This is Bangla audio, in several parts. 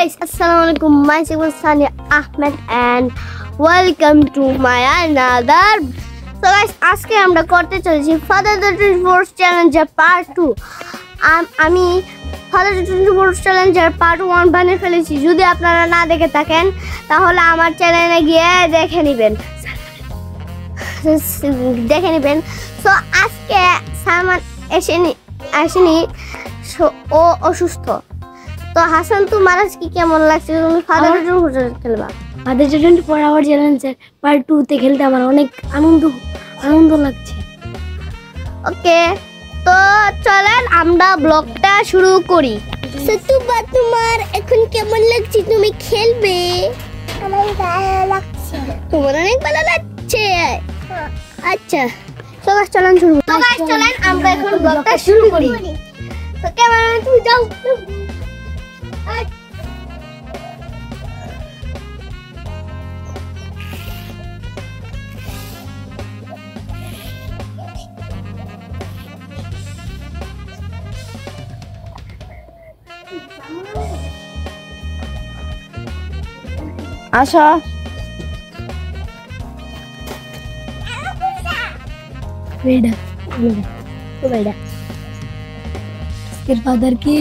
guys, Assalamualaikum. My name is Sania Ahmed and welcome to my another. So guys, আজকে আমরা করতে চলেছি Father the 24 চ্যালেঞ্জের পার্ট 2। আমি Father the 24 চ্যালেঞ্জের পার্ট 1 বানিয়ে ফেলেছি। যদি আপনারা না দেখে থাকেন তাহলে আমার চ্যানেলে গিয়ে দেখে নেবেন। সো আজকে সালমান আসেনি, ও অসুস্থ। তো হাসান, তোমার আজকে কেমন লাগছে? তুমি ফাদার খেলবা? ফাদার 24 আওয়ার চ্যালেঞ্জের পার্ট 2 তে খেলতে আমার অনেক আনন্দ লাগছে। ওকে, তো চলেন আমরা ব্লগটা শুরু করি। সতুবা, তোমার এখন কেমন লাগছে? তুমি খেলবে? আমার ভালো লাগছে। তোমার অনেক ভালো লাগছে? আচ্ছা, তো গাইস চলেন আমরা এখন ব্লগটা শুরু করি। তো ক্যামেরাম্যান তুমি যাও। আশা বেডা इसके फादर की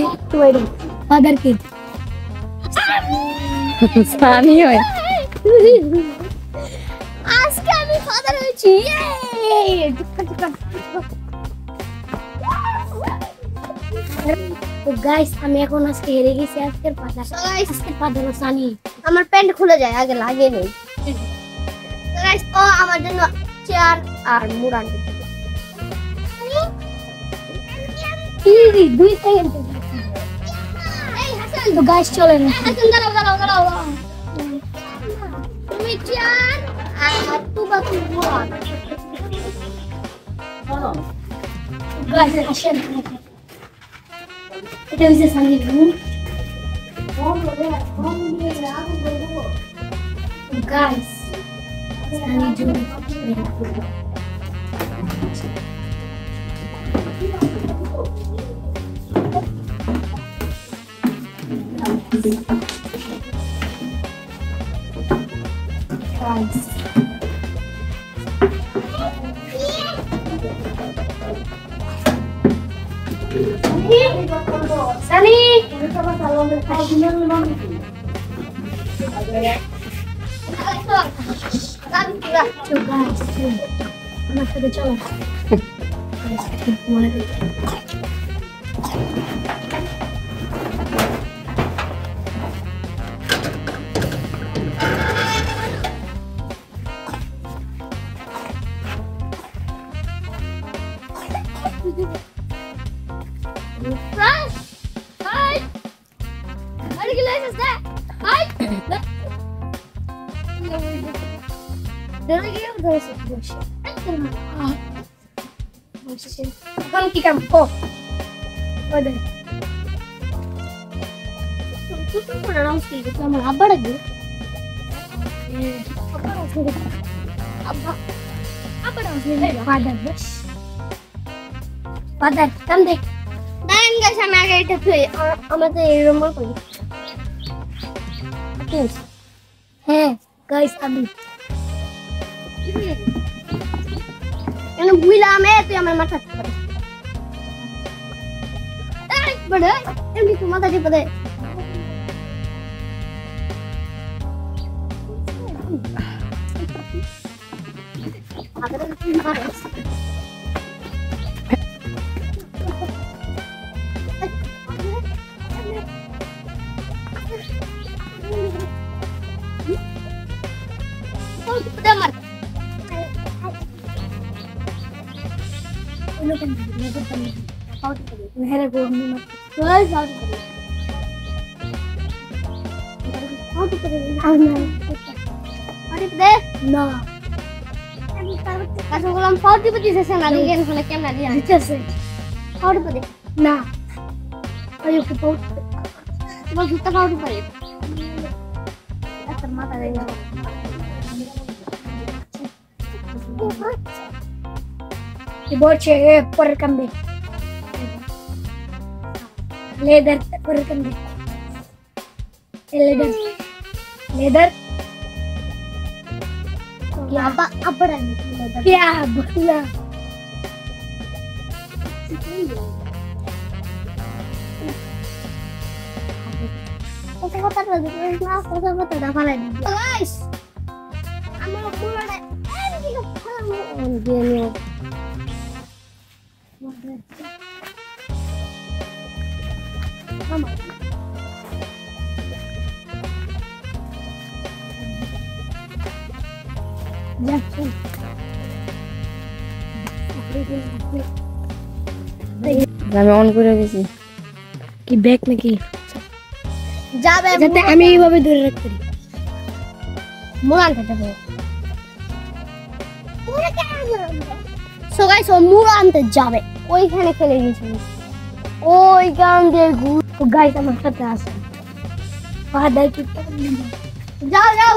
सानी है। আজকে আমি ফাদার হয়েছি। তো গাইস, আমি এখন আজকে হেরে গেছি। আজকের ফাদার সানি। আমার প্যান্ট খুলে যায়, আগে লাগে নেই। তো গাইস, ও আমার জন্য চেয়ার আর মুরান দুই সেকেন্ড। তো গাইস চলেন, দাঁড়াও। তুমি চেয়ার আর তুবা মুরান। গাইস আসেন, এটা হচ্ছে Sunny room. Guys Sunny room. Guys. Sani. Fresh. Hi. How is that? Hi. Con কি কাম কো? ওদে। তুই তো নাম কি? আমার আব্বা ডাকবে। আব্বা ডাকবে। ফাদার কাম দে। দাঁড়ান গাইস, আমি আগে এটা তুই আমাদের এই রুমে করি। হ্যাঁ গাইস, আমি কেন বুইলাম তুই আমার মাথা টিপে বড় এমনি তুই মাথা টিপে দে। मेरे गोद में मत না কাছে বললাম ফাউটি পতি সেশন আগে গেন ফোনে ক্যামেরা দিয়ে দিতেছে ফাউটি পতি না ওই ওকে বহুত তোমার জুতা ফাউটি পরে এত মাথা দেয় না ये बहुत चाहिए पर कम दे लेदर पर कम दे लेदर लेदर क्या अब क्या बोला কথা না ফালাই দিই গাইস আমার পুরোটা এদিকে ফালানো দিয়ে আমি অন করে গেছি কি ব্যাগ নাকি যাবে যাতে আমি এইভাবে ধরে রাখতে পারি মুরান খেতে হবে সো গাইস ও মুরানতে যাবে ওইখানে ফেলে দিয়েছি ওই গান দিয়ে গাইস আমার সাথে আসে পাহাড় কি যাও যাও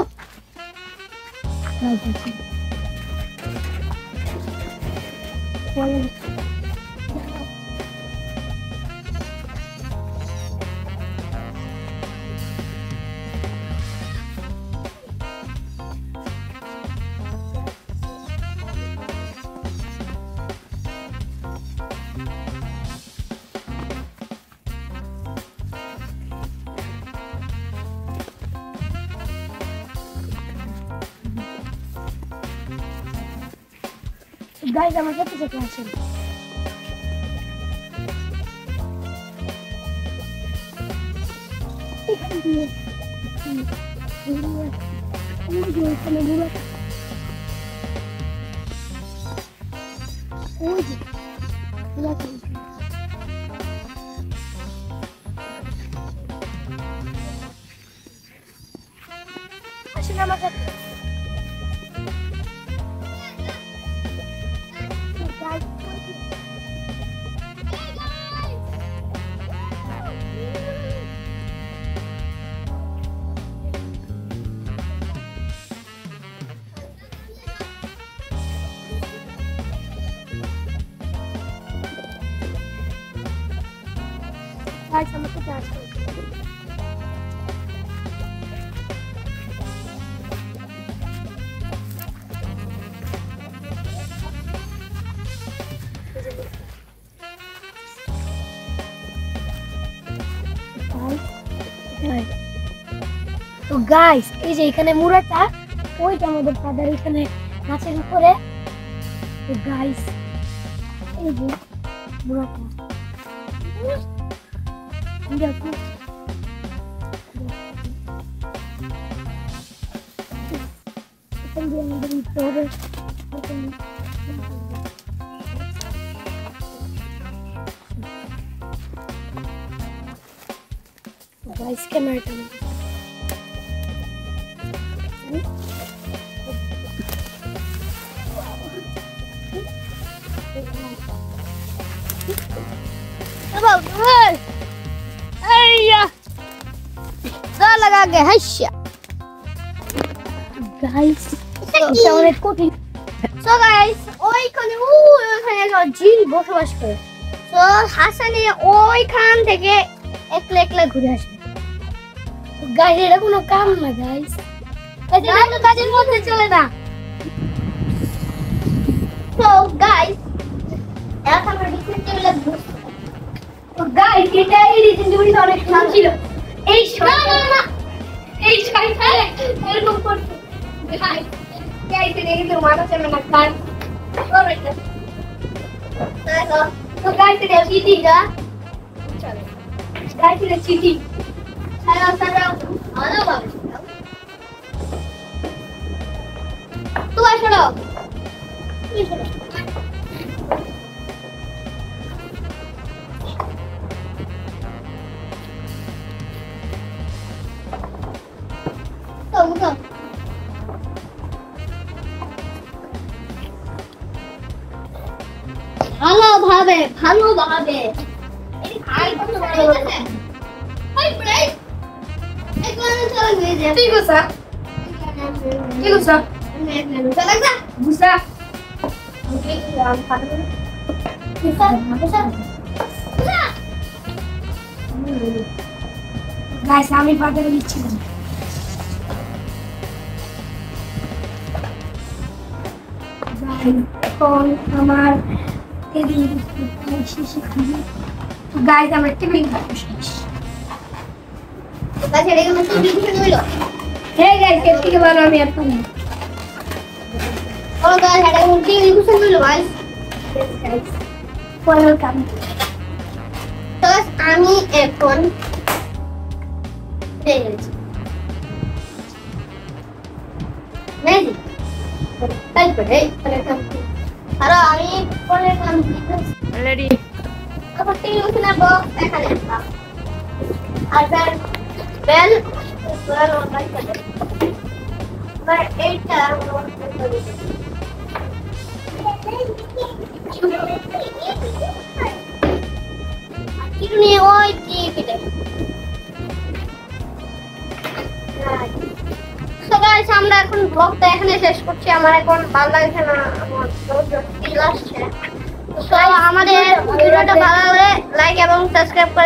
গাইস আমার সাথে সাথে আসে আসেন আমার সাথে গাইস আমার সাথে আসে তো গাইস এই যে এখানে মুরাটা ওইটা আমাদের ফাদার এখানে গাছের উপরে তো গাইস এই যে মুরাটা দেখো এখান দিয়ে আমাদের উঠতে হবে গাইস ক্যামেরাটা लगा के हश्या गाइस এটা অনেক কঠিন সো গাইস ওইখানে জিন বসবাস করে তো হাসানি ওইখান থেকে একলা একলা ঘুরে আসবে গাইস এটা কোনো কাম না গাইস এটা তো কাজের মধ্যে চলে না তো গাইস এখন আমরা ডিসেন্ট টেবিলে বসবো তো গাইস এটা এই রিসেন্ট ভিডিও অনেক নাম ছিল এই না এই ছয়টা এরকম করতে গাইস গাইস দেখে তো মাথা চলে না কার তো গাইস এটা চিটিটা চলো গাইস এটা চিটি সারা আলো বাবা তো আসো তো ভালোভাবে এই কত ভালো আছে হাই ব্রেক একবার চলে গিয়ে ঠিক আছে ঠিক আছে চলে যা বুঝা ওকে আমি ফাটা বুঝা গাইস আমি ফাদারে দিচ্ছিলাম। এখন আমার টেবিল শেষে খাবো। তো গাইস আমার টেবিল শেষ। গাইস এটা কিন্তু ডিভিশন হইলো। হে গাইস এর থেকে ভালো আমি আর পারি না। চলো গাইস এটা কিন্তু ডিভিশন হইলো গাইস। Guys welcome. তো গাইস আমি এখন পেয়ে গেছি। নেই তাই করে তাহলে আর আমি পরে কমপ্লিট রেডি তারপর টেলিভিশনের বক্স এখানে রাখলাম। আর বেল বেল বেল অন করে এবার এইটা অন করে কি নিয়ে ওই টিভিতে তো গাইস আমরা এখন ব্লগটা এখানে শেষ করছি। আমার এখন ভালো লাগছে না, আমার ফিল আসছে। তো আমাদের ভিডিওটা ভালো লাগলে লাইক এবং সাবস্ক্রাইব করে